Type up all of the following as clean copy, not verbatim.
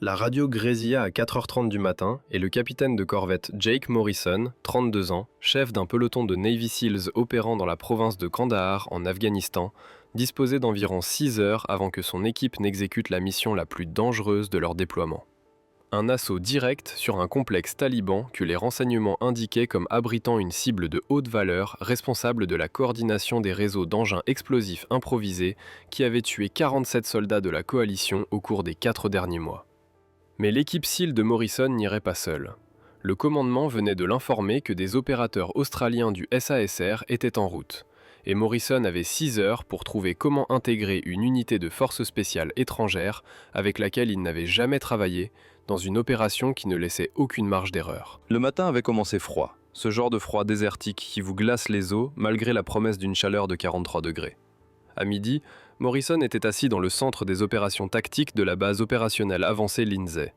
La radio grésilla à 4h30 du matin et le capitaine de corvette Jake Morrison, 32 ans, chef d'un peloton de Navy Seals opérant dans la province de Kandahar en Afghanistan, disposait d'environ 6 heures avant que son équipe n'exécute la mission la plus dangereuse de leur déploiement. Un assaut direct sur un complexe taliban que les renseignements indiquaient comme abritant une cible de haute valeur responsable de la coordination des réseaux d'engins explosifs improvisés qui avaient tué 47 soldats de la coalition au cours des 4 derniers mois. Mais l'équipe SEAL de Morrison n'irait pas seule. Le commandement venait de l'informer que des opérateurs australiens du SASR étaient en route, et Morrison avait 6 heures pour trouver comment intégrer une unité de force spéciale étrangère avec laquelle il n'avait jamais travaillé dans une opération qui ne laissait aucune marge d'erreur. Le matin avait commencé froid, ce genre de froid désertique qui vous glace les os malgré la promesse d'une chaleur de 43 degrés. À midi, Morrison était assis dans le centre des opérations tactiques de la base opérationnelle avancée Lindsay,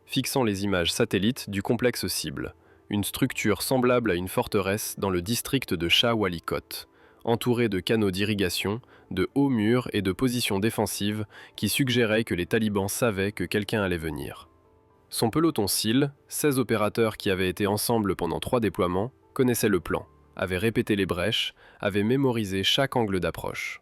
fixant les images satellites du complexe cible, une structure semblable à une forteresse dans le district de Shah Walikot, entourée de canaux d'irrigation, de hauts murs et de positions défensives qui suggéraient que les talibans savaient que quelqu'un allait venir. Son peloton SEAL, 16 opérateurs qui avaient été ensemble pendant 3 déploiements, connaissaient le plan, avaient répété les brèches, avaient mémorisé chaque angle d'approche.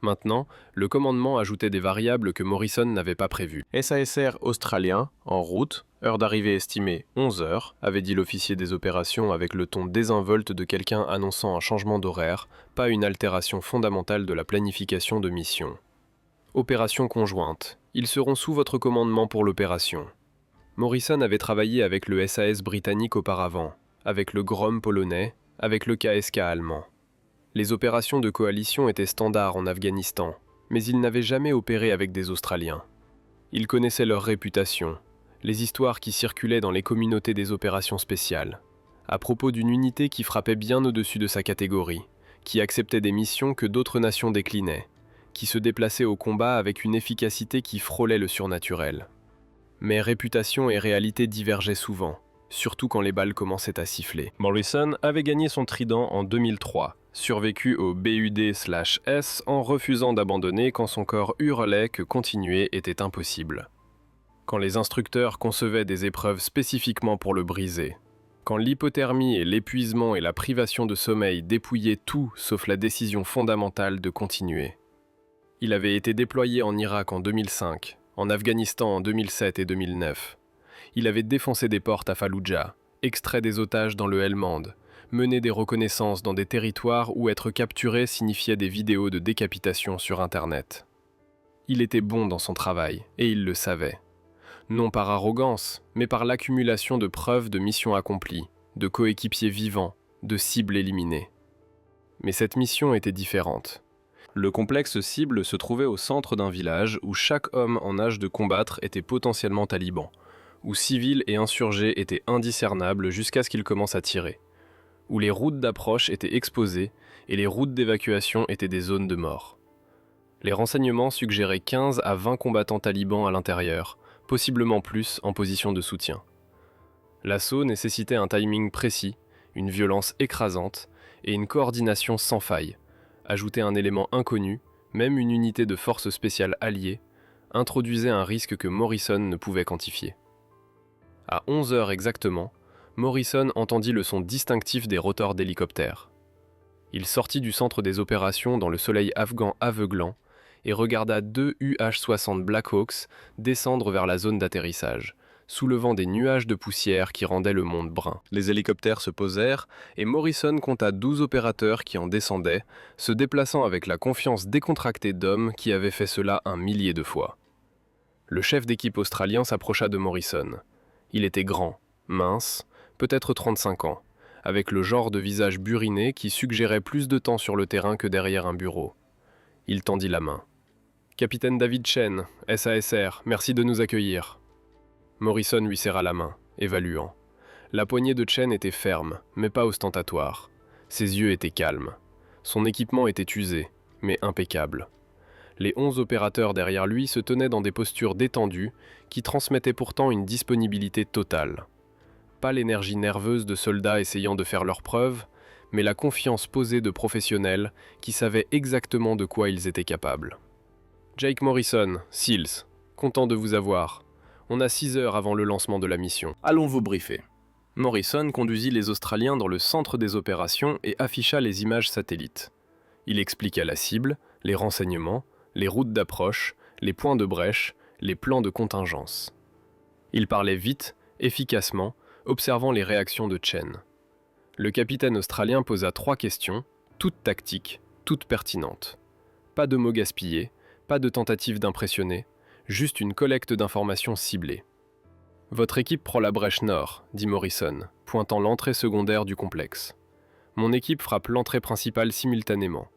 Maintenant, le commandement ajoutait des variables que Morrison n'avait pas prévues. SASR australien, en route, heure d'arrivée estimée 11 heures, avait dit l'officier des opérations avec le ton désinvolte de quelqu'un annonçant un changement d'horaire, pas une altération fondamentale de la planification de mission. Opération conjointe. Ils seront sous votre commandement pour l'opération. Morrison avait travaillé avec le SAS britannique auparavant, avec le Grom polonais, avec le KSK allemand. Les opérations de coalition étaient standards en Afghanistan, mais il n'avait jamais opéré avec des Australiens. Il connaissait leur réputation, les histoires qui circulaient dans les communautés des opérations spéciales, à propos d'une unité qui frappait bien au-dessus de sa catégorie, qui acceptait des missions que d'autres nations déclinaient, qui se déplaçait au combat avec une efficacité qui frôlait le surnaturel. Mais réputation et réalité divergeaient souvent, surtout quand les balles commençaient à siffler. Morrison avait gagné son trident en 2003, survécu au BUD/S en refusant d'abandonner quand son corps hurlait que continuer était impossible. Quand les instructeurs concevaient des épreuves spécifiquement pour le briser. Quand l'hypothermie et l'épuisement et la privation de sommeil dépouillaient tout sauf la décision fondamentale de continuer. Il avait été déployé en Irak en 2005, en Afghanistan en 2007 et 2009. Il avait défoncé des portes à Falloujah, extrait des otages dans le Helmand, mené des reconnaissances dans des territoires où être capturé signifiait des vidéos de décapitation sur Internet. Il était bon dans son travail, et il le savait. Non par arrogance, mais par l'accumulation de preuves de missions accomplies, de coéquipiers vivants, de cibles éliminées. Mais cette mission était différente. Le complexe cible se trouvait au centre d'un village où chaque homme en âge de combattre était potentiellement taliban, où civils et insurgés étaient indiscernables jusqu'à ce qu'ils commencent à tirer, où les routes d'approche étaient exposées et les routes d'évacuation étaient des zones de mort. Les renseignements suggéraient 15 à 20 combattants talibans à l'intérieur, possiblement plus en position de soutien. L'assaut nécessitait un timing précis, une violence écrasante et une coordination sans faille. Ajouter un élément inconnu, même une unité de force spéciale alliée, introduisait un risque que Morrison ne pouvait quantifier. À 11 heures exactement, Morrison entendit le son distinctif des rotors d'hélicoptères. Il sortit du centre des opérations dans le soleil afghan aveuglant et regarda 2 UH-60 Blackhawks descendre vers la zone d'atterrissage, soulevant des nuages de poussière qui rendaient le monde brun. Les hélicoptères se posèrent et Morrison compta 12 opérateurs qui en descendaient, se déplaçant avec la confiance décontractée d'hommes qui avaient fait cela 1 millier de fois. Le chef d'équipe australien s'approcha de Morrison. Il était grand, mince, peut-être 35 ans, avec le genre de visage buriné qui suggérait plus de temps sur le terrain que derrière un bureau. Il tendit la main. « Capitaine David Chen, SASR, merci de nous accueillir. » Morrison lui serra la main, évaluant. La poignée de Chen était ferme, mais pas ostentatoire. Ses yeux étaient calmes. Son équipement était usé, mais impeccable. Les 11 opérateurs derrière lui se tenaient dans des postures détendues qui transmettaient pourtant une disponibilité totale. Pas l'énergie nerveuse de soldats essayant de faire leurs preuves, mais la confiance posée de professionnels qui savaient exactement de quoi ils étaient capables. « Jake Morrison, SEALs, content de vous avoir. On a 6 heures avant le lancement de la mission. Allons vous briefer. Morrison conduisit les Australiens dans le centre des opérations et afficha les images satellites. Il expliqua la cible, les renseignements, les routes d'approche, les points de brèche, les plans de contingence. Il parlait vite, efficacement, observant les réactions de Chen. Le capitaine australien posa 3 questions, toutes tactiques, toutes pertinentes. Pas de mots gaspillés, pas de tentative d'impressionner, juste une collecte d'informations ciblées. « Votre équipe prend la brèche nord », dit Morrison, pointant l'entrée secondaire du complexe. « Mon équipe frappe l'entrée principale simultanément.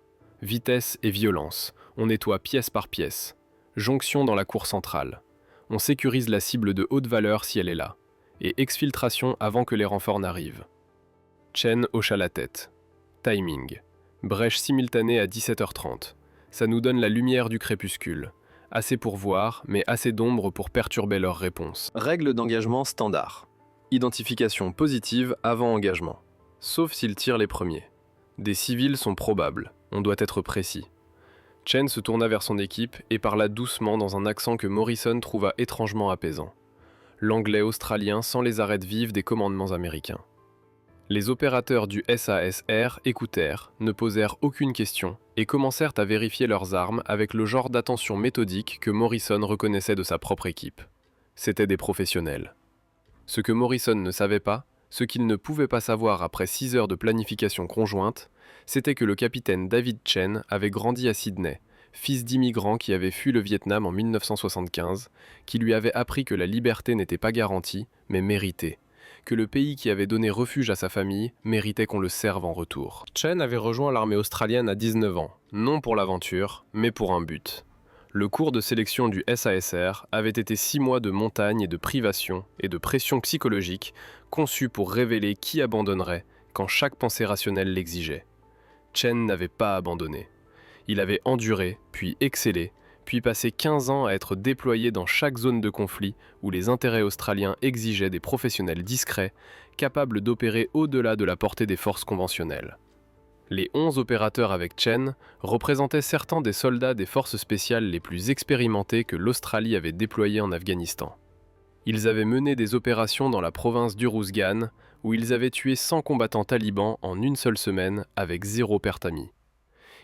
Vitesse et violence, on nettoie pièce par pièce. Jonction dans la cour centrale. On sécurise la cible de haute valeur si elle est là. Et exfiltration avant que les renforts n'arrivent. » Chen hocha la tête. Timing. Brèche simultanée à 17h30. Ça nous donne la lumière du crépuscule. Assez pour voir, mais assez d'ombre pour perturber leur réponse. Règle d'engagement standard. Identification positive avant engagement. Sauf s'ils tirent les premiers. Des civils sont probables. On doit être précis. Chen se tourna vers son équipe et parla doucement dans un accent que Morrison trouva étrangement apaisant. L'anglais australien sans les arêtes vives des commandements américains. Les opérateurs du SASR écoutèrent, ne posèrent aucune question et commencèrent à vérifier leurs armes avec le genre d'attention méthodique que Morrison reconnaissait de sa propre équipe. C'étaient des professionnels. Ce que Morrison ne savait pas, ce qu'il ne pouvait pas savoir après 6 heures de planification conjointe, c'était que le capitaine David Chen avait grandi à Sydney, fils d'immigrants qui avaient fui le Vietnam en 1975, qui lui avait appris que la liberté n'était pas garantie, mais méritée, que le pays qui avait donné refuge à sa famille méritait qu'on le serve en retour. Chen avait rejoint l'armée australienne à 19 ans, non pour l'aventure, mais pour un but. Le cours de sélection du SASR avait été 6 mois de montagne et de privation et de pression psychologique conçus pour révéler qui abandonnerait quand chaque pensée rationnelle l'exigeait. Chen n'avait pas abandonné. Il avait enduré, puis excellé, puis passé 15 ans à être déployé dans chaque zone de conflit où les intérêts australiens exigeaient des professionnels discrets, capables d'opérer au-delà de la portée des forces conventionnelles. Les 11 opérateurs avec Chen représentaient certains des soldats des forces spéciales les plus expérimentés que l'Australie avait déployés en Afghanistan. Ils avaient mené des opérations dans la province d'Uruzgan, où ils avaient tué 100 combattants talibans en une seule semaine avec 0 perte amie.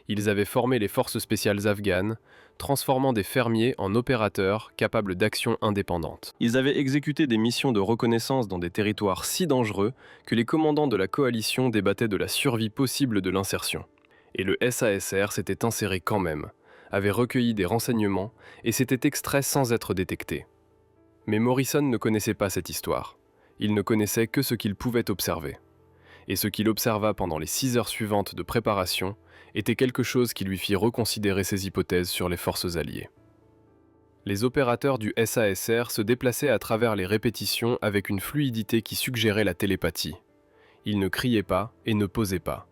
Ils avaient formé les forces spéciales afghanes, transformant des fermiers en opérateurs capables d'actions indépendantes. Ils avaient exécuté des missions de reconnaissance dans des territoires si dangereux que les commandants de la coalition débattaient de la survie possible de l'insertion. Et le SASR s'était inséré quand même, avait recueilli des renseignements et s'était extrait sans être détecté. Mais Morrison ne connaissait pas cette histoire. Il ne connaissait que ce qu'il pouvait observer. Et ce qu'il observa pendant les 6 heures suivantes de préparation était quelque chose qui lui fit reconsidérer ses hypothèses sur les forces alliées. Les opérateurs du SASR se déplaçaient à travers les répétitions avec une fluidité qui suggérait la télépathie. Ils ne criaient pas et ne posaient pas.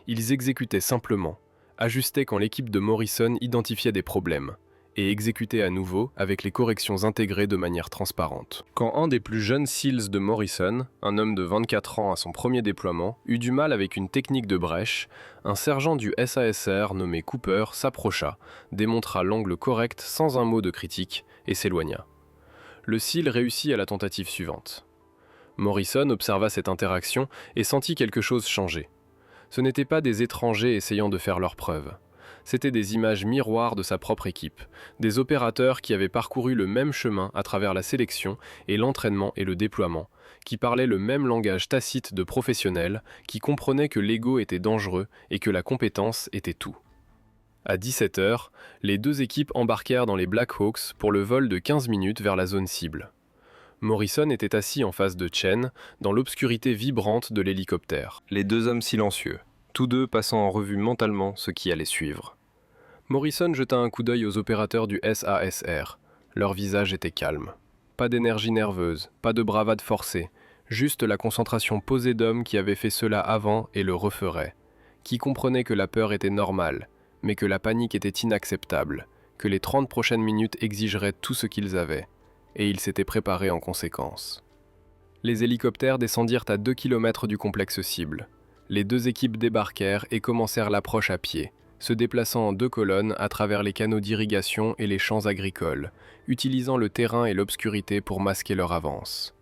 Ils exécutaient simplement, ajustaient quand l'équipe de Morrison identifiait des problèmes, et exécutaient à nouveau avec les corrections intégrées de manière transparente. Quand un des plus jeunes SEALs de Morrison, un homme de 24 ans à son premier déploiement, eut du mal avec une technique de brèche, un sergent du SASR nommé Cooper s'approcha, démontra l'angle correct sans un mot de critique et s'éloigna. Le SEAL réussit à la tentative suivante. Morrison observa cette interaction et sentit quelque chose changer. Ce n'étaient pas des étrangers essayant de faire leurs preuves. C'étaient des images miroirs de sa propre équipe, des opérateurs qui avaient parcouru le même chemin à travers la sélection et l'entraînement et le déploiement, qui parlaient le même langage tacite de professionnels, qui comprenaient que l'ego était dangereux et que la compétence était tout. À 17h, les 2 équipes embarquèrent dans les Black Hawks pour le vol de 15 minutes vers la zone cible. Morrison était assis en face de Chen, dans l'obscurité vibrante de l'hélicoptère. Les 2 hommes silencieux, tous 2 passant en revue mentalement ce qui allait suivre. Morrison jeta un coup d'œil aux opérateurs du SASR. Leur visage était calme. Pas d'énergie nerveuse, pas de bravade forcée, juste la concentration posée d'hommes qui avaient fait cela avant et le referaient, qui comprenaient que la peur était normale, mais que la panique était inacceptable, que les 30 prochaines minutes exigeraient tout ce qu'ils avaient, et ils s'étaient préparés en conséquence. Les hélicoptères descendirent à 2 km du complexe cible. Les 2 équipes débarquèrent et commencèrent l'approche à pied, se déplaçant en 2 colonnes à travers les canaux d'irrigation et les champs agricoles, utilisant le terrain et l'obscurité pour masquer leur avance.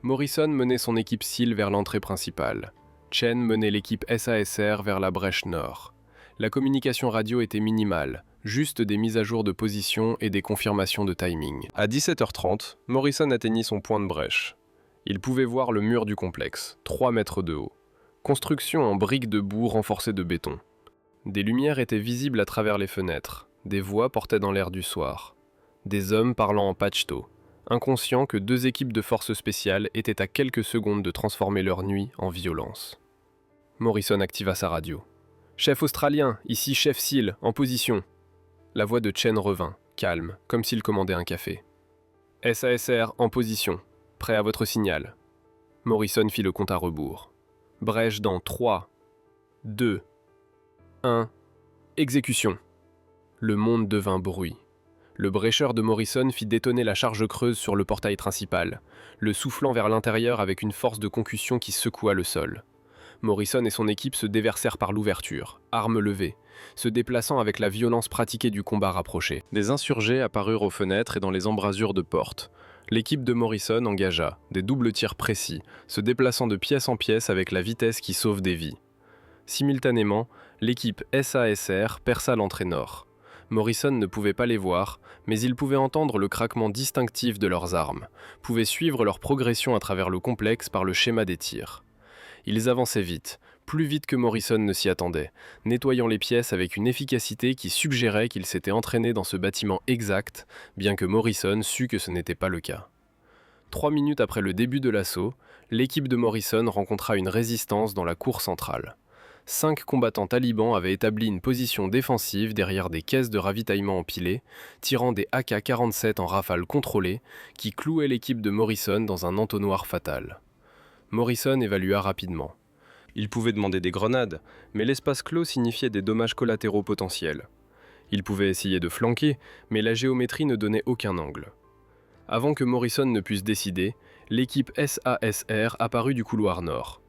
Morrison menait son équipe SEAL vers l'entrée principale. Chen menait l'équipe SASR vers la brèche nord. La communication radio était minimale, juste des mises à jour de position et des confirmations de timing. À 17h30, Morrison atteignit son point de brèche. Il pouvait voir le mur du complexe, 3 mètres de haut. Construction en briques de boue renforcées de béton. Des lumières étaient visibles à travers les fenêtres, des voix portaient dans l'air du soir. Des hommes parlant en pachto, inconscients que 2 équipes de forces spéciales étaient à quelques secondes de transformer leur nuit en violence. Morrison activa sa radio. « Chef australien, ici chef SEAL, en position !» La voix de Chen revint, calme, comme s'il commandait un café. « SASR, en position, prêt à votre signal. » Morrison fit le compte à rebours. Brèche dans 3, 2, 1, exécution. Le monde devint bruit. Le brécheur de Morrison fit détonner la charge creuse sur le portail principal, le soufflant vers l'intérieur avec une force de concussion qui secoua le sol. Morrison et son équipe se déversèrent par l'ouverture, armes levées, se déplaçant avec la violence pratiquée du combat rapproché. Des insurgés apparurent aux fenêtres et dans les embrasures de portes. L'équipe de Morrison engagea, des doubles tirs précis, se déplaçant de pièce en pièce avec la vitesse qui sauve des vies. Simultanément, l'équipe SASR perça l'entrée nord. Morrison ne pouvait pas les voir, mais il pouvait entendre le craquement distinctif de leurs armes, pouvait suivre leur progression à travers le complexe par le schéma des tirs. Ils avançaient vite, plus vite que Morrison ne s'y attendait, nettoyant les pièces avec une efficacité qui suggérait qu'ils s'étaient entraînés dans ce bâtiment exact, bien que Morrison sût que ce n'était pas le cas. 3 minutes après le début de l'assaut, l'équipe de Morrison rencontra une résistance dans la cour centrale. 5 combattants talibans avaient établi une position défensive derrière des caisses de ravitaillement empilées, tirant des AK-47 en rafale contrôlée, qui clouaient l'équipe de Morrison dans un entonnoir fatal. Morrison évalua rapidement. Il pouvait demander des grenades, mais l'espace clos signifiait des dommages collatéraux potentiels. Il pouvait essayer de flanquer, mais la géométrie ne donnait aucun angle. Avant que Morrison ne puisse décider, l'équipe SASR apparut du couloir nord.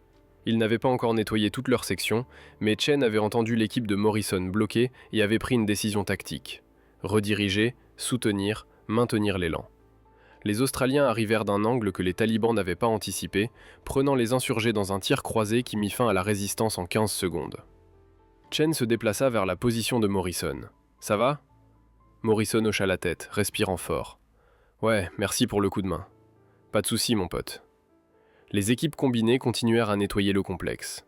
Ils n'avaient pas encore nettoyé toute leur section, mais Chen avait entendu l'équipe de Morrison bloquée et avait pris une décision tactique. Rediriger, soutenir, maintenir l'élan. Les Australiens arrivèrent d'un angle que les talibans n'avaient pas anticipé, prenant les insurgés dans un tir croisé qui mit fin à la résistance en 15 secondes. Chen se déplaça vers la position de Morrison. « Ça va ?» Morrison hocha la tête, respirant fort. « Ouais, merci pour le coup de main. »« Pas de souci, mon pote. » Les équipes combinées continuèrent à nettoyer le complexe.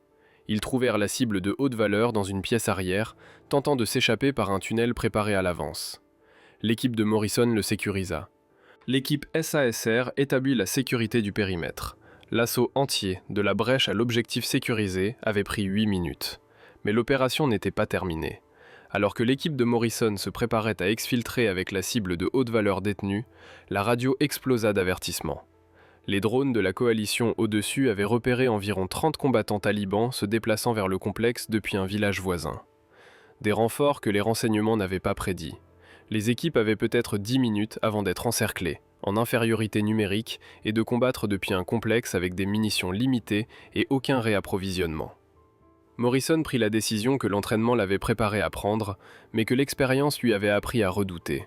Ils trouvèrent la cible de haute valeur dans une pièce arrière, tentant de s'échapper par un tunnel préparé à l'avance. L'équipe de Morrison le sécurisa. L'équipe SASR établit la sécurité du périmètre. L'assaut entier, de la brèche à l'objectif sécurisé, avait pris 8 minutes. Mais l'opération n'était pas terminée. Alors que l'équipe de Morrison se préparait à exfiltrer avec la cible de haute valeur détenue, la radio explosa d'avertissement. Les drones de la coalition au-dessus avaient repéré environ 30 combattants talibans se déplaçant vers le complexe depuis un village voisin. Des renforts que les renseignements n'avaient pas prédits. Les équipes avaient peut-être 10 minutes avant d'être encerclées, en infériorité numérique, et de combattre depuis un complexe avec des munitions limitées et aucun réapprovisionnement. Morrison prit la décision que l'entraînement l'avait préparé à prendre, mais que l'expérience lui avait appris à redouter.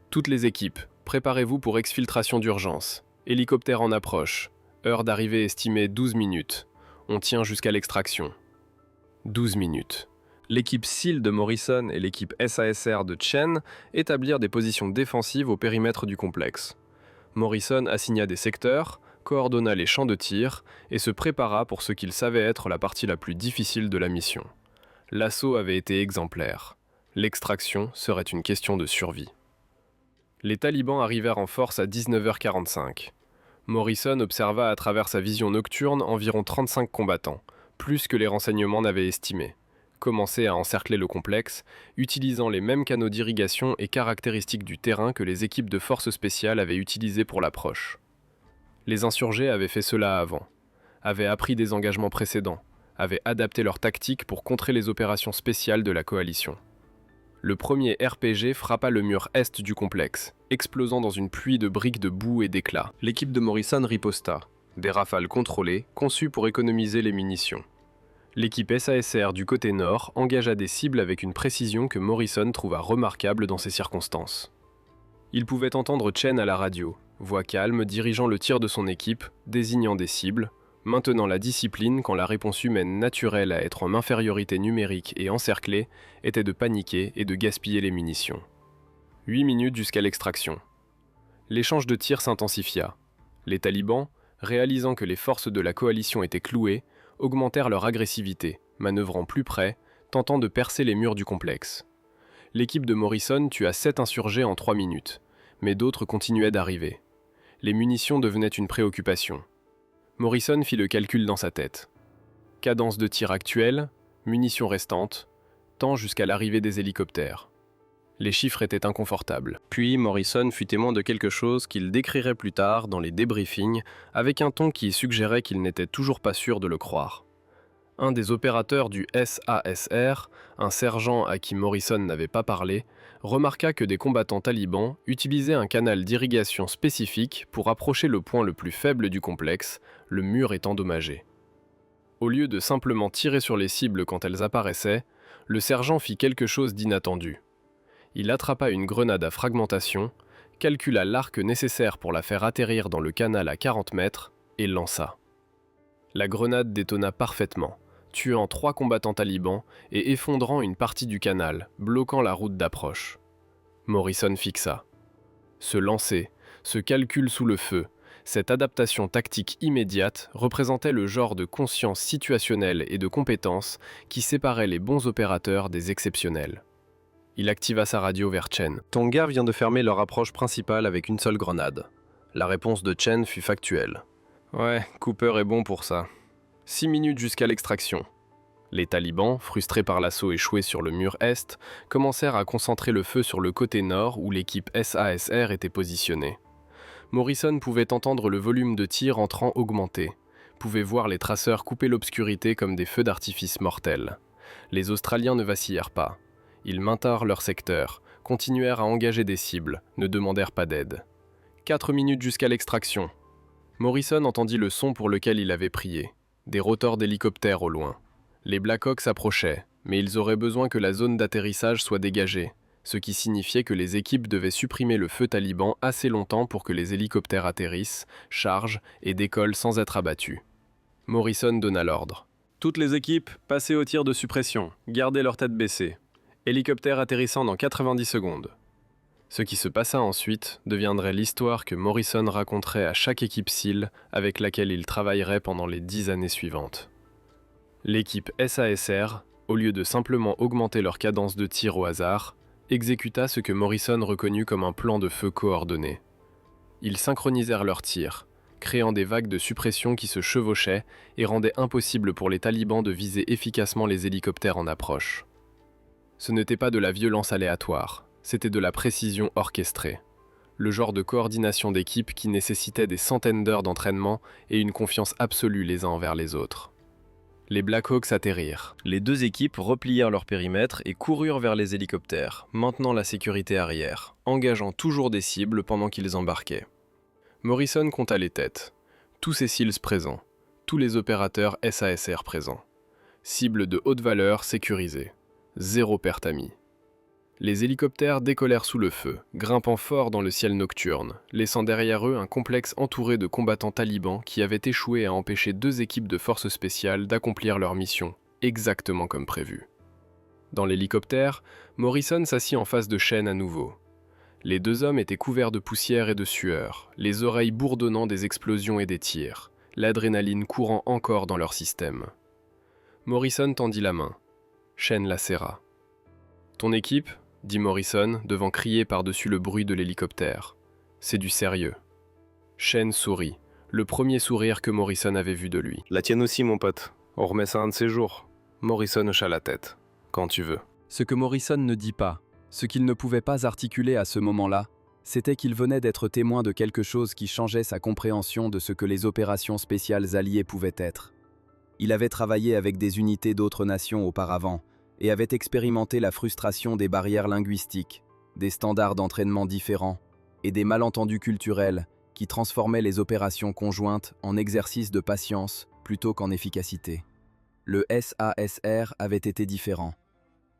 Toutes les équipes, préparez-vous pour exfiltration d'urgence. Hélicoptère en approche. Heure d'arrivée estimée 12 minutes. On tient jusqu'à l'extraction. 12 minutes. L'équipe SEAL de Morrison et l'équipe SASR de Chen établirent des positions défensives au périmètre du complexe. Morrison assigna des secteurs, coordonna les champs de tir et se prépara pour ce qu'il savait être la partie la plus difficile de la mission. L'assaut avait été exemplaire. L'extraction serait une question de survie. Les talibans arrivèrent en force à 19h45. Morrison observa à travers sa vision nocturne environ 35 combattants, plus que les renseignements n'avaient estimé. Commencer à encercler le complexe, utilisant les mêmes canaux d'irrigation et caractéristiques du terrain que les équipes de forces spéciales avaient utilisées pour l'approche. Les insurgés avaient fait cela avant, avaient appris des engagements précédents, avaient adapté leurs tactiques pour contrer les opérations spéciales de la coalition. Le premier RPG frappa le mur est du complexe, explosant dans une pluie de briques de boue et d'éclats. L'équipe de Morrison riposta, des rafales contrôlées, conçues pour économiser les munitions. L'équipe SASR du côté nord engagea des cibles avec une précision que Morrison trouva remarquable dans ces circonstances. Il pouvait entendre Chen à la radio, voix calme dirigeant le tir de son équipe, désignant des cibles, maintenant la discipline quand la réponse humaine naturelle à être en infériorité numérique et encerclée était de paniquer et de gaspiller les munitions. 8 minutes jusqu'à l'extraction. L'échange de tirs s'intensifia. Les talibans, réalisant que les forces de la coalition étaient clouées, augmentèrent leur agressivité, manœuvrant plus près, tentant de percer les murs du complexe. L'équipe de Morrison tua 7 insurgés en 3 minutes, mais d'autres continuaient d'arriver. Les munitions devenaient une préoccupation. Morrison fit le calcul dans sa tête. Cadence de tir actuelle, munitions restantes, temps jusqu'à l'arrivée des hélicoptères. Les chiffres étaient inconfortables. Puis Morrison fut témoin de quelque chose qu'il décrirait plus tard dans les débriefings avec un ton qui suggérait qu'il n'était toujours pas sûr de le croire. Un des opérateurs du SASR, un sergent à qui Morrison n'avait pas parlé, remarqua que des combattants talibans utilisaient un canal d'irrigation spécifique pour approcher le point le plus faible du complexe, le mur est endommagé. Au lieu de simplement tirer sur les cibles quand elles apparaissaient, le sergent fit quelque chose d'inattendu. Il attrapa une grenade à fragmentation, calcula l'arc nécessaire pour la faire atterrir dans le canal à 40 mètres et lança. La grenade détonna parfaitement, tuant 3 combattants talibans et effondrant une partie du canal, bloquant la route d'approche. Morrison fixa. Ce lancer, ce calcul sous le feu, cette adaptation tactique immédiate représentait le genre de conscience situationnelle et de compétence qui séparait les bons opérateurs des exceptionnels. Il activa sa radio vers Chen. « Tonga vient de fermer leur approche principale avec une seule grenade. » La réponse de Chen fut factuelle. « Ouais, Cooper est bon pour ça. » 6 minutes jusqu'à l'extraction. Les talibans, frustrés par l'assaut échoué sur le mur est, commencèrent à concentrer le feu sur le côté nord où l'équipe SASR était positionnée. Morrison pouvait entendre le volume de tir entrant augmenter, pouvait voir les traceurs couper l'obscurité comme des feux d'artifice mortels. Les Australiens ne vacillèrent pas. Ils maintinrent leur secteur, continuèrent à engager des cibles, ne demandèrent pas d'aide. 4 minutes jusqu'à l'extraction. Morrison entendit le son pour lequel il avait prié. Des rotors d'hélicoptères au loin. Les Blackhawks s'approchaient, mais ils auraient besoin que la zone d'atterrissage soit dégagée, ce qui signifiait que les équipes devaient supprimer le feu taliban assez longtemps pour que les hélicoptères atterrissent, chargent et décollent sans être abattus. Morrison donna l'ordre. « Toutes les équipes, passez au tir de suppression, gardez leur tête baissée. Hélicoptère atterrissant dans 90 secondes. » Ce qui se passa ensuite deviendrait l'histoire que Morrison raconterait à chaque équipe SEAL avec laquelle il travaillerait pendant les 10 années suivantes. L'équipe SASR, au lieu de simplement augmenter leur cadence de tir au hasard, exécuta ce que Morrison reconnut comme un plan de feu coordonné. Ils synchronisèrent leurs tirs, créant des vagues de suppression qui se chevauchaient et rendaient impossible pour les talibans de viser efficacement les hélicoptères en approche. Ce n'était pas de la violence aléatoire, c'était de la précision orchestrée. Le genre de coordination d'équipe qui nécessitait des centaines d'heures d'entraînement et une confiance absolue les uns envers les autres. Les Blackhawks atterrirent. Les deux équipes replièrent leur périmètre et coururent vers les hélicoptères, maintenant la sécurité arrière, engageant toujours des cibles pendant qu'ils embarquaient. Morrison compta les têtes. Tous ces SEALs présents, tous les opérateurs SASR présents. Cibles de haute valeur sécurisées. 0 perte amie. Les hélicoptères décollèrent sous le feu, grimpant fort dans le ciel nocturne, laissant derrière eux un complexe entouré de combattants talibans qui avaient échoué à empêcher 2 équipes de forces spéciales d'accomplir leur mission, exactement comme prévu. Dans l'hélicoptère, Morrison s'assit en face de Chen à nouveau. Les 2 hommes étaient couverts de poussière et de sueur, les oreilles bourdonnant des explosions et des tirs, l'adrénaline courant encore dans leur système. Morrison tendit la main. Chen la serra. « Ton équipe ?» dit Morrison, devant crier par-dessus le bruit de l'hélicoptère. « C'est du sérieux. » Chen sourit, le premier sourire que Morrison avait vu de lui. « La tienne aussi, mon pote. On remet ça un de ces jours. » Morrison hocha la tête. « Quand tu veux. » Ce que Morrison ne dit pas, ce qu'il ne pouvait pas articuler à ce moment-là, c'était qu'il venait d'être témoin de quelque chose qui changeait sa compréhension de ce que les opérations spéciales alliées pouvaient être. Il avait travaillé avec des unités d'autres nations auparavant et avait expérimenté la frustration des barrières linguistiques, des standards d'entraînement différents et des malentendus culturels qui transformaient les opérations conjointes en exercice de patience plutôt qu'en efficacité. Le SASR avait été différent.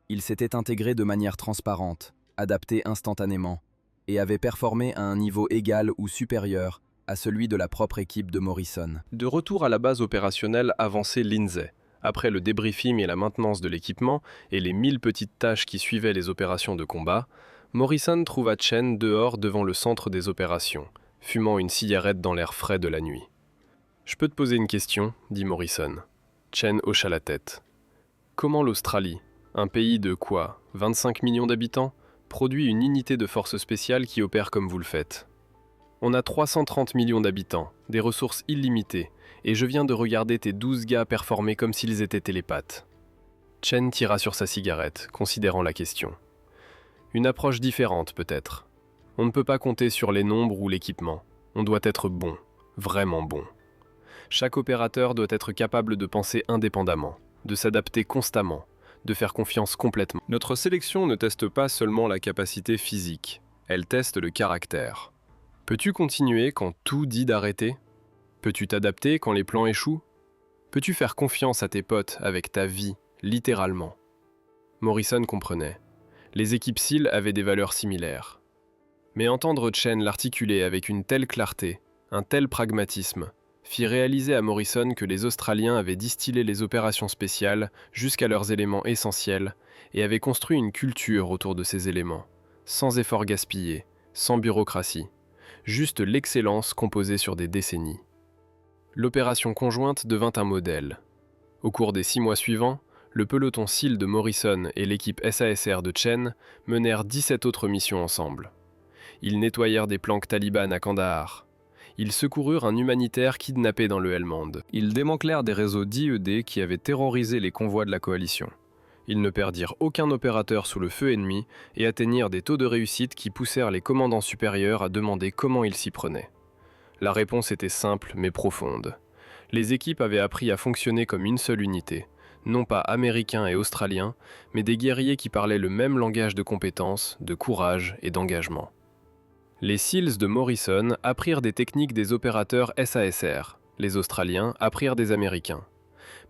Il s'était intégré de manière transparente, adapté instantanément, et avait performé à un niveau égal ou supérieur à celui de la propre équipe de Morrison. De retour à la base opérationnelle avancée Lindsay, après le débriefing et la maintenance de l'équipement et les 1000 petites tâches qui suivaient les opérations de combat, Morrison trouva Chen dehors devant le centre des opérations, fumant une cigarette dans l'air frais de la nuit. « Je peux te poser une question ?» dit Morrison. Chen hocha la tête. « Comment l'Australie, un pays de quoi, 25 millions d'habitants, produit une unité de force spéciale qui opère comme vous le faites ? On a 330 millions d'habitants, des ressources illimitées, et je viens de regarder tes 12 gars performer comme s'ils étaient télépathes. » Chen tira sur sa cigarette, considérant la question. Une approche différente peut-être. On ne peut pas compter sur les nombres ou l'équipement. On doit être bon, vraiment bon. Chaque opérateur doit être capable de penser indépendamment, de s'adapter constamment, de faire confiance complètement. Notre sélection ne teste pas seulement la capacité physique, elle teste le caractère. Peux-tu continuer quand tout dit d'arrêter ? Peux-tu t'adapter quand les plans échouent ? Peux-tu faire confiance à tes potes avec ta vie, littéralement ? Morrison comprenait. Les équipes SEAL avaient des valeurs similaires. Mais entendre Chen l'articuler avec une telle clarté, un tel pragmatisme, fit réaliser à Morrison que les Australiens avaient distillé les opérations spéciales jusqu'à leurs éléments essentiels et avaient construit une culture autour de ces éléments, sans effort gaspillé, sans bureaucratie, juste l'excellence composée sur des décennies. L'opération conjointe devint un modèle. Au cours des 6 mois suivants, le peloton SEAL de Morrison et l'équipe SASR de Chen menèrent 17 autres missions ensemble. Ils nettoyèrent des planques talibanes à Kandahar. Ils secoururent un humanitaire kidnappé dans le Helmand. Ils démantelèrent des réseaux d'IED qui avaient terrorisé les convois de la coalition. Ils ne perdirent aucun opérateur sous le feu ennemi et atteignirent des taux de réussite qui poussèrent les commandants supérieurs à demander comment ils s'y prenaient. La réponse était simple mais profonde. Les équipes avaient appris à fonctionner comme une seule unité, non pas américains et australiens, mais des guerriers qui parlaient le même langage de compétence, de courage et d'engagement. Les SEALs de Morrison apprirent des techniques des opérateurs SASR, les Australiens apprirent des Américains.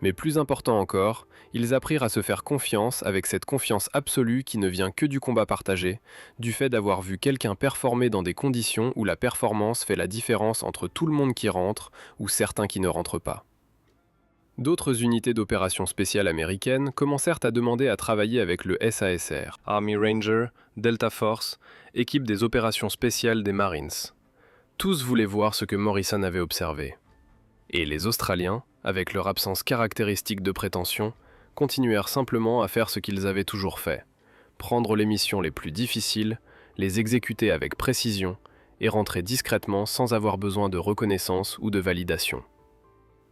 Mais plus important encore, ils apprirent à se faire confiance avec cette confiance absolue qui ne vient que du combat partagé, du fait d'avoir vu quelqu'un performer dans des conditions où la performance fait la différence entre tout le monde qui rentre ou certains qui ne rentrent pas. D'autres unités d'opérations spéciales américaines commencèrent à demander à travailler avec le SASR, Army Ranger, Delta Force, équipe des opérations spéciales des Marines. Tous voulaient voir ce que Morrison avait observé. Et les Australiens, avec leur absence caractéristique de prétention, continuèrent simplement à faire ce qu'ils avaient toujours fait, prendre les missions les plus difficiles, les exécuter avec précision et rentrer discrètement sans avoir besoin de reconnaissance ou de validation.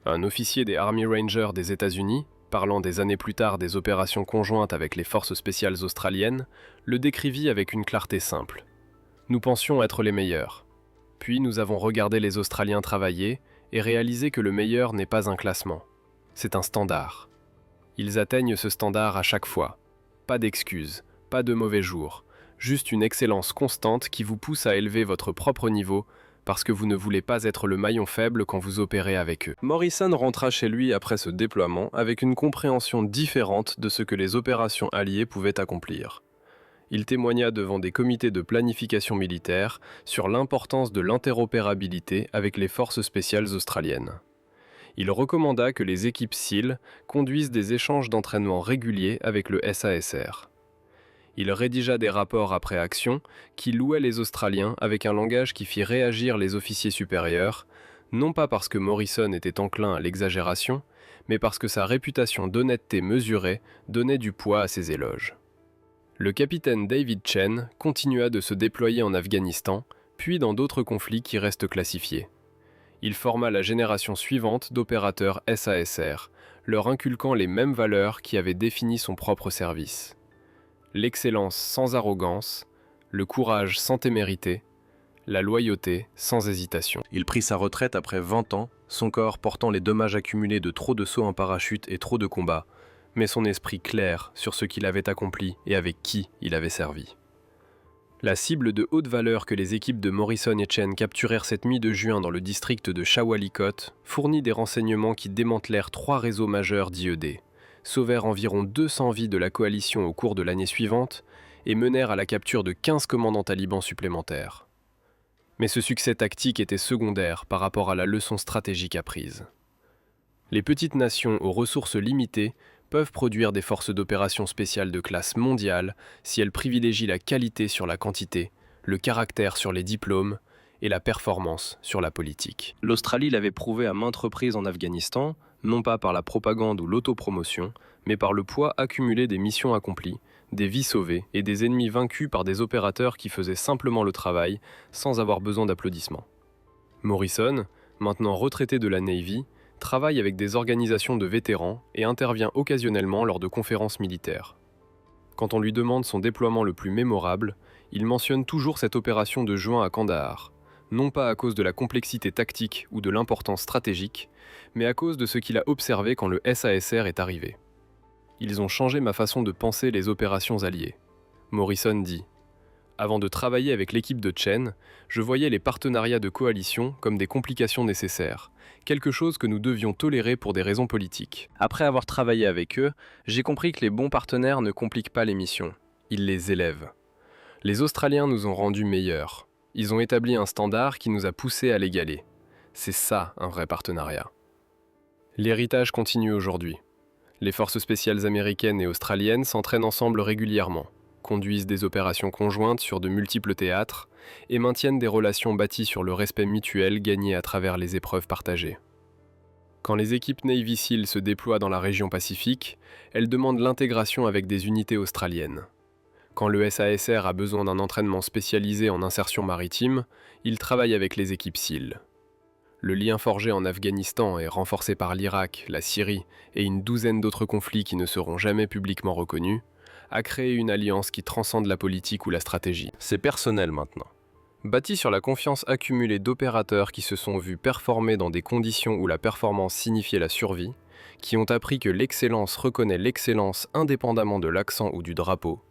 Un officier des Army Rangers des États-Unis, parlant des années plus tard des opérations conjointes avec les forces spéciales australiennes, le décrivit avec une clarté simple. Nous pensions être les meilleurs. Puis nous avons regardé les Australiens travailler et réalisé que le meilleur n'est pas un classement. C'est un standard. Ils atteignent ce standard à chaque fois. Pas d'excuses, pas de mauvais jours, juste une excellence constante qui vous pousse à élever votre propre niveau parce que vous ne voulez pas être le maillon faible quand vous opérez avec eux. Morrison rentra chez lui après ce déploiement avec une compréhension différente de ce que les opérations alliées pouvaient accomplir. Il témoigna devant des comités de planification militaire sur l'importance de l'interopérabilité avec les forces spéciales australiennes. Il recommanda que les équipes SEAL conduisent des échanges d'entraînement réguliers avec le SASR. Il rédigea des rapports après action qui louaient les Australiens avec un langage qui fit réagir les officiers supérieurs, non pas parce que Morrison était enclin à l'exagération, mais parce que sa réputation d'honnêteté mesurée donnait du poids à ses éloges. Le capitaine David Chen continua de se déployer en Afghanistan, puis dans d'autres conflits qui restent classifiés. Il forma la génération suivante d'opérateurs SASR, leur inculquant les mêmes valeurs qui avaient défini son propre service. L'excellence sans arrogance, le courage sans témérité, la loyauté sans hésitation. Il prit sa retraite après 20 ans, son corps portant les dommages accumulés de trop de sauts en parachute et trop de combats, mais son esprit clair sur ce qu'il avait accompli et avec qui il avait servi. La cible de haute valeur que les équipes de Morrison et Chen capturèrent cette nuit de juin dans le district de Shawalikot fournit des renseignements qui démantelèrent 3 réseaux majeurs d'IED, sauvèrent environ 200 vies de la coalition au cours de l'année suivante et menèrent à la capture de 15 commandants talibans supplémentaires. Mais ce succès tactique était secondaire par rapport à la leçon stratégique apprise. Les petites nations aux ressources limitées peuvent produire des forces d'opération spéciales de classe mondiale si elles privilégient la qualité sur la quantité, le caractère sur les diplômes et la performance sur la politique. L'Australie l'avait prouvé à maintes reprises en Afghanistan, non pas par la propagande ou l'autopromotion, mais par le poids accumulé des missions accomplies, des vies sauvées et des ennemis vaincus par des opérateurs qui faisaient simplement le travail sans avoir besoin d'applaudissements. Morrison, maintenant retraité de la Navy, travaille avec des organisations de vétérans et intervient occasionnellement lors de conférences militaires. Quand on lui demande son déploiement le plus mémorable, il mentionne toujours cette opération de juin à Kandahar, non pas à cause de la complexité tactique ou de l'importance stratégique, mais à cause de ce qu'il a observé quand le SASR est arrivé. Ils ont changé ma façon de penser les opérations alliées. Morrison dit « Avant de travailler avec l'équipe de Chen, je voyais les partenariats de coalition comme des complications nécessaires, quelque chose que nous devions tolérer pour des raisons politiques. Après avoir travaillé avec eux, j'ai compris que les bons partenaires ne compliquent pas les missions, ils les élèvent. Les Australiens nous ont rendus meilleurs. Ils ont établi un standard qui nous a poussés à l'égaler. C'est ça, un vrai partenariat. » L'héritage continue aujourd'hui. Les forces spéciales américaines et australiennes s'entraînent ensemble régulièrement, conduisent des opérations conjointes sur de multiples théâtres et maintiennent des relations bâties sur le respect mutuel gagné à travers les épreuves partagées. Quand les équipes Navy SEAL se déploient dans la région Pacifique, elles demandent l'intégration avec des unités australiennes. Quand le SASR a besoin d'un entraînement spécialisé en insertion maritime, il travaille avec les équipes SEAL. Le lien forgé en Afghanistan et renforcé par l'Irak, la Syrie et une douzaine d'autres conflits qui ne seront jamais publiquement reconnus, a créé une alliance qui transcende la politique ou la stratégie. C'est personnel maintenant. Bâti sur la confiance accumulée d'opérateurs qui se sont vus performer dans des conditions où la performance signifiait la survie, qui ont appris que l'excellence reconnaît l'excellence indépendamment de l'accent ou du drapeau,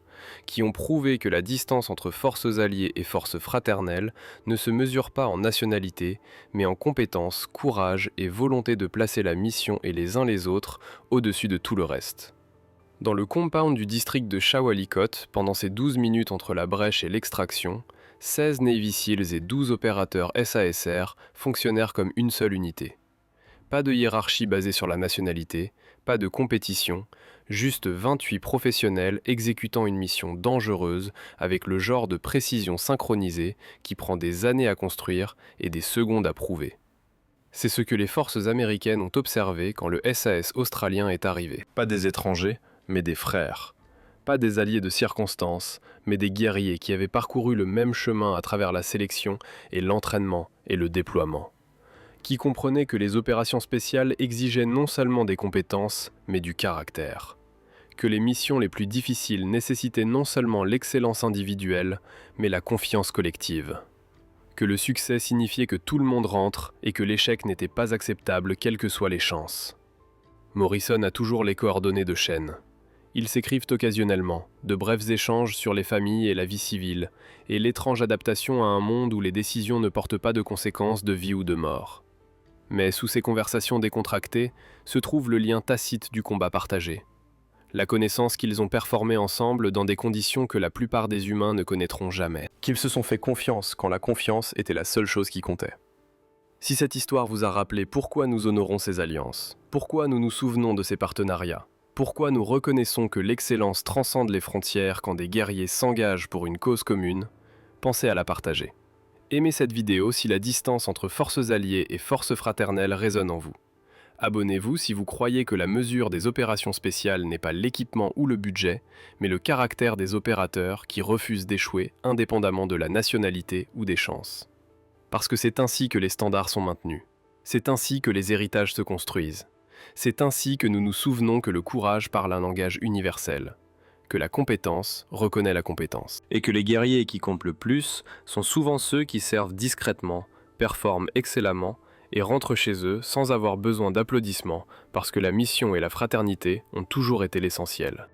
qui ont prouvé que la distance entre forces alliées et forces fraternelles ne se mesure pas en nationalité, mais en compétence, courage et volonté de placer la mission et les uns les autres au-dessus de tout le reste. Dans le compound du district de Shawalikot, pendant ces 12 minutes entre la brèche et l'extraction, 16 Navy SEALs et 12 opérateurs SASR fonctionnèrent comme une seule unité. Pas de hiérarchie basée sur la nationalité, pas de compétition, juste 28 professionnels exécutant une mission dangereuse avec le genre de précision synchronisée qui prend des années à construire et des secondes à prouver. C'est ce que les forces américaines ont observé quand le SAS australien est arrivé. Pas des étrangers, mais des frères. Pas des alliés de circonstance, mais des guerriers qui avaient parcouru le même chemin à travers la sélection et l'entraînement et le déploiement. Qui comprenaient que les opérations spéciales exigeaient non seulement des compétences, mais du caractère. Que les missions les plus difficiles nécessitaient non seulement l'excellence individuelle, mais la confiance collective. Que le succès signifiait que tout le monde rentre et que l'échec n'était pas acceptable quelles que soient les chances. Morrison a toujours les coordonnées de Chen. Ils s'écrivent occasionnellement, de brefs échanges sur les familles et la vie civile, et l'étrange adaptation à un monde où les décisions ne portent pas de conséquences de vie ou de mort. Mais sous ces conversations décontractées se trouve le lien tacite du combat partagé. La connaissance qu'ils ont performé ensemble dans des conditions que la plupart des humains ne connaîtront jamais. Qu'ils se sont fait confiance quand la confiance était la seule chose qui comptait. Si cette histoire vous a rappelé pourquoi nous honorons ces alliances, pourquoi nous nous souvenons de ces partenariats, pourquoi nous reconnaissons que l'excellence transcende les frontières quand des guerriers s'engagent pour une cause commune, pensez à la partager. Aimez cette vidéo si la distance entre forces alliées et forces fraternelles résonne en vous. Abonnez-vous si vous croyez que la mesure des opérations spéciales n'est pas l'équipement ou le budget, mais le caractère des opérateurs qui refusent d'échouer indépendamment de la nationalité ou des chances. Parce que c'est ainsi que les standards sont maintenus. C'est ainsi que les héritages se construisent. C'est ainsi que nous nous souvenons que le courage parle un langage universel, que la compétence reconnaît la compétence. Et que les guerriers qui comptent le plus sont souvent ceux qui servent discrètement, performent excellemment et rentrent chez eux sans avoir besoin d'applaudissements parce que la mission et la fraternité ont toujours été l'essentiel.